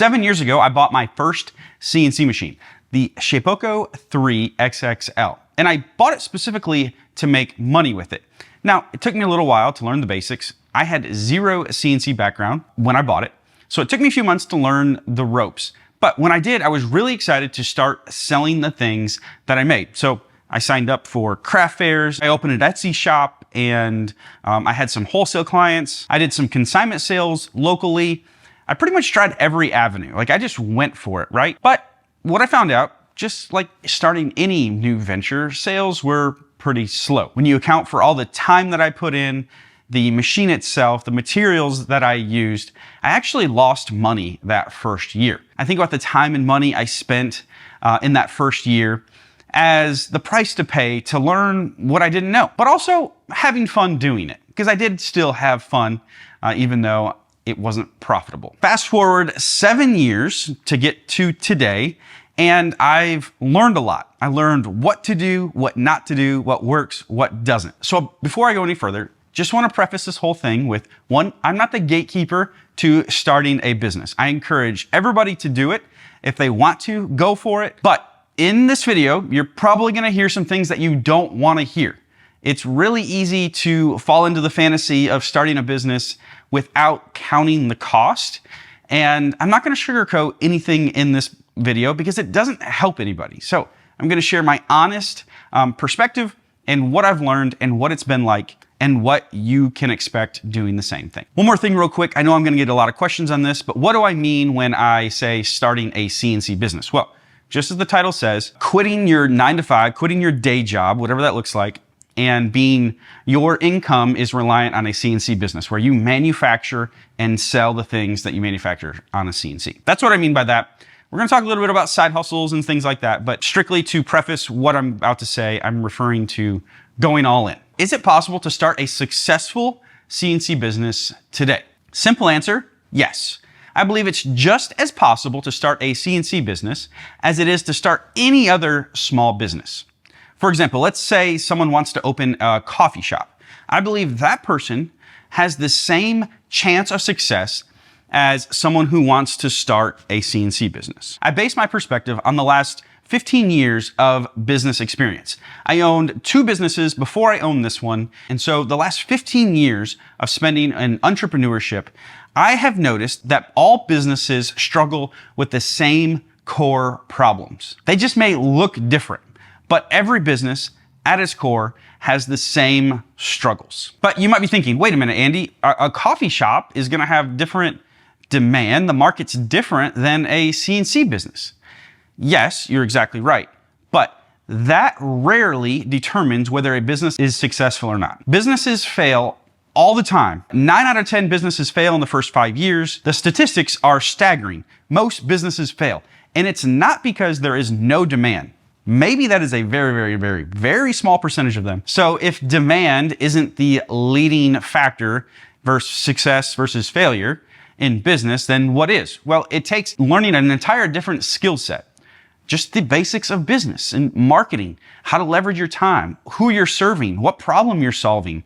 7 years ago, I bought my first CNC machine, the Shapeoko 3 XXL. And I bought it specifically to make money with it. Now, it took me a little while to learn the basics. I had zero CNC background when I bought it, so it took me a few months to learn the ropes. But when I did, I was really excited to start selling the things that I made. So I signed up for craft fairs, I opened an Etsy shop, and I had some wholesale clients. I did some consignment sales locally. I pretty much tried every avenue. Like, I just went for it, right? But what I found out, just like starting any new venture, sales were pretty slow. When you account for all the time that I put in, the machine itself, the materials that I used, I actually lost money that first year. I think about the time and money I spent in that first year as the price to pay to learn what I didn't know, but also having fun doing it, because I did still have fun, even though it wasn't profitable. Fast forward 7 years to get to today, and I've learned a lot. I learned what to do, what not to do, what works, what doesn't. So before I go any further, just want to preface this whole thing with, one, I'm not the gatekeeper to starting a business. I encourage everybody to do it. If they want to, go for it. But in this video, you're probably going to hear some things that you don't want to hear. It's really easy to fall into the fantasy of starting a business without counting the cost. And I'm not going to sugarcoat anything in this video because it doesn't help anybody. So I'm going to share my honest perspective and what I've learned and what it's been like and what you can expect doing the same thing. One more thing real quick. I know I'm going to get a lot of questions on this, but what do I mean when I say starting a CNC business? Well, just as the title says, quitting your 9-to-5, quitting your day job, whatever that looks like, and being your income is reliant on a CNC business where you manufacture and sell the things that you manufacture on a CNC. That's what I mean by that. We're going to talk a little bit about side hustles and things like that, but strictly to preface what I'm about to say, I'm referring to going all in. Is it possible to start a successful CNC business today? Simple answer, yes. I believe it's just as possible to start a CNC business as it is to start any other small business. For example, let's say someone wants to open a coffee shop. I believe that person has the same chance of success as someone who wants to start a CNC business. I base my perspective on the last 15 years of business experience. I owned 2 businesses before I owned this one. And so the last 15 years of spending in entrepreneurship, I have noticed that all businesses struggle with the same core problems. They just may look different, but every business at its core has the same struggles. But you might be thinking, wait a minute, Andy, a coffee shop is gonna have different demand. The market's different than a CNC business. Yes, you're exactly right. But that rarely determines whether a business is successful or not. Businesses fail all the time. 9 out of 10 businesses fail in the first 5 years. The statistics are staggering. Most businesses fail. And it's not because there is no demand. Maybe that is a very, very, very, very small percentage of them. So if demand isn't the leading factor versus success versus failure in business, then what is? Well, it takes learning an entire different skill set. Just the basics of business and marketing, how to leverage your time, who you're serving, what problem you're solving,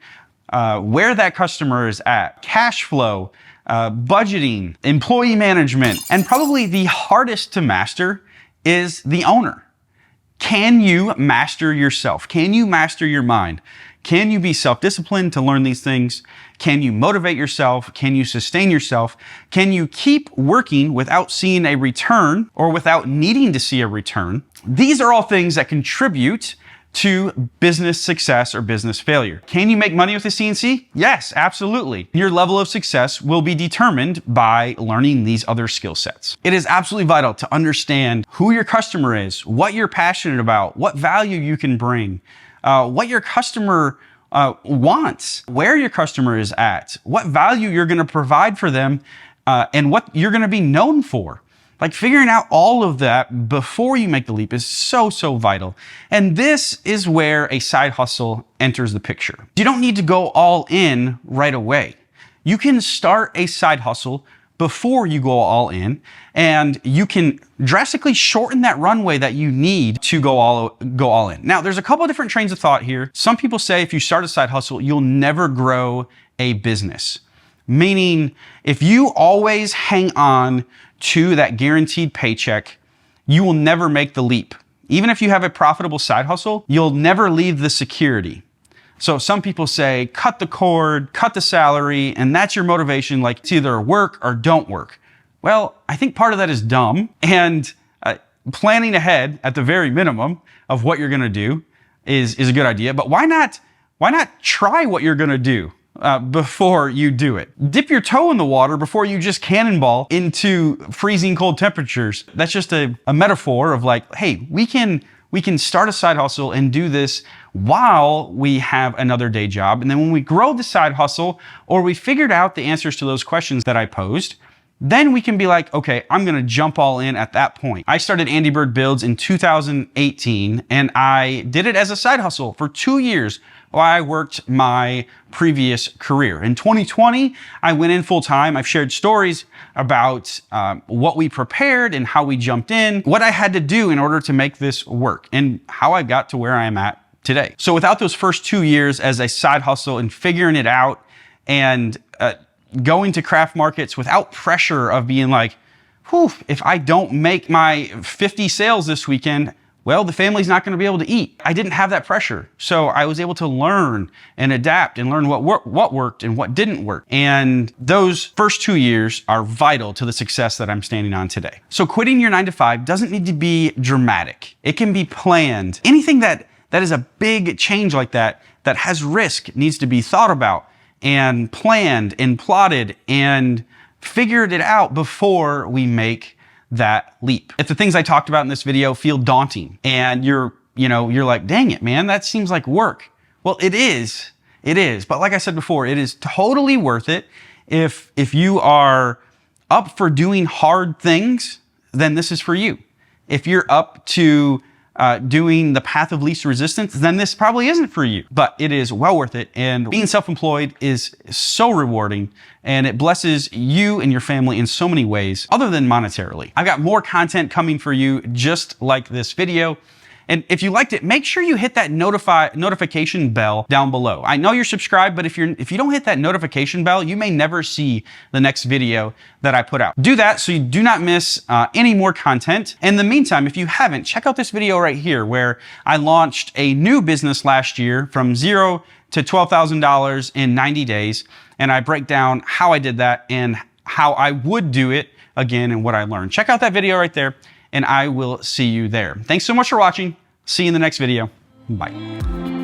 where that customer is at, cash flow, budgeting, employee management, and probably the hardest to master is the owner. Can you master yourself? Can you master your mind? Can you be self-disciplined to learn these things? Can you motivate yourself? Can you sustain yourself? Can you keep working without seeing a return or without needing to see a return? These are all things that contribute to business success or business failure. Can you make money with a CNC? Yes, absolutely. Your level of success will be determined by learning these other skill sets. It is absolutely vital to understand who your customer is, what you're passionate about, what value you can bring, what your customer wants, where your customer is at, what value you're going to provide for them, and what you're going to be known for. Like, figuring out all of that before you make the leap is so, so vital. And this is where a side hustle enters the picture. You don't need to go all in right away. You can start a side hustle before you go all in, and you can drastically shorten that runway that you need to go all in. Now, there's a couple of different trains of thought here. Some people say if you start a side hustle, you'll never grow a business. Meaning, if you always hang on to that guaranteed paycheck, you will never make the leap. Even if you have a profitable side hustle, you'll never leave the security. So some people say, cut the cord, cut the salary, and that's your motivation, like it's either work or don't work. Well, I think part of that is dumb, and planning ahead at the very minimum of what you're gonna do is a good idea, but why not try what you're gonna do before you do it? Dip your toe in the water before you just cannonball into freezing cold temperatures. That's just a metaphor of like, hey, we can start a side hustle and do this while we have another day job. And then when we grow the side hustle, or we figured out the answers to those questions that I posed, then we can be like, okay, I'm gonna jump all in at that point. I started ANDYBIRD Builds in 2018, and I did it as a side hustle for 2 years while I worked my previous career. In 2020, I went in full time. I've shared stories about what we prepared and how we jumped in, what I had to do in order to make this work, and how I got to where I am at today. So without those first 2 years as a side hustle and figuring it out and going to craft markets without pressure of being like, whew, if I don't make my 50 sales this weekend, well, the family's not gonna be able to eat. I didn't have that pressure. So I was able to learn and adapt and learn what worked and what didn't work. And those first 2 years are vital to the success that I'm standing on today. So quitting your 9 to 5 doesn't need to be dramatic. It can be planned. Anything that is a big change like that has risk needs to be thought about and planned and plotted and figured it out before we make that leap. If the things I talked about in this video feel daunting and you're like, dang it, man, that seems like work. Well, it is. But like I said before, it is totally worth it. If you are up for doing hard things, then this is for you. If you're up to doing the path of least resistance, then this probably isn't for you, but it is well worth it. And being self-employed is so rewarding, and it blesses you and your family in so many ways other than monetarily. I've got more content coming for you just like this video. And if you liked it, make sure you hit that notification bell down below. I know you're subscribed, but if you don't hit that notification bell, you may never see the next video that I put out. Do that so you do not miss any more content. In the meantime, if you haven't, check out this video right here where I launched a new business last year from $0 to $12,000 in 90 days. And I break down how I did that and how I would do it again and what I learned. Check out that video right there, and I will see you there. Thanks so much for watching. See you in the next video. Bye.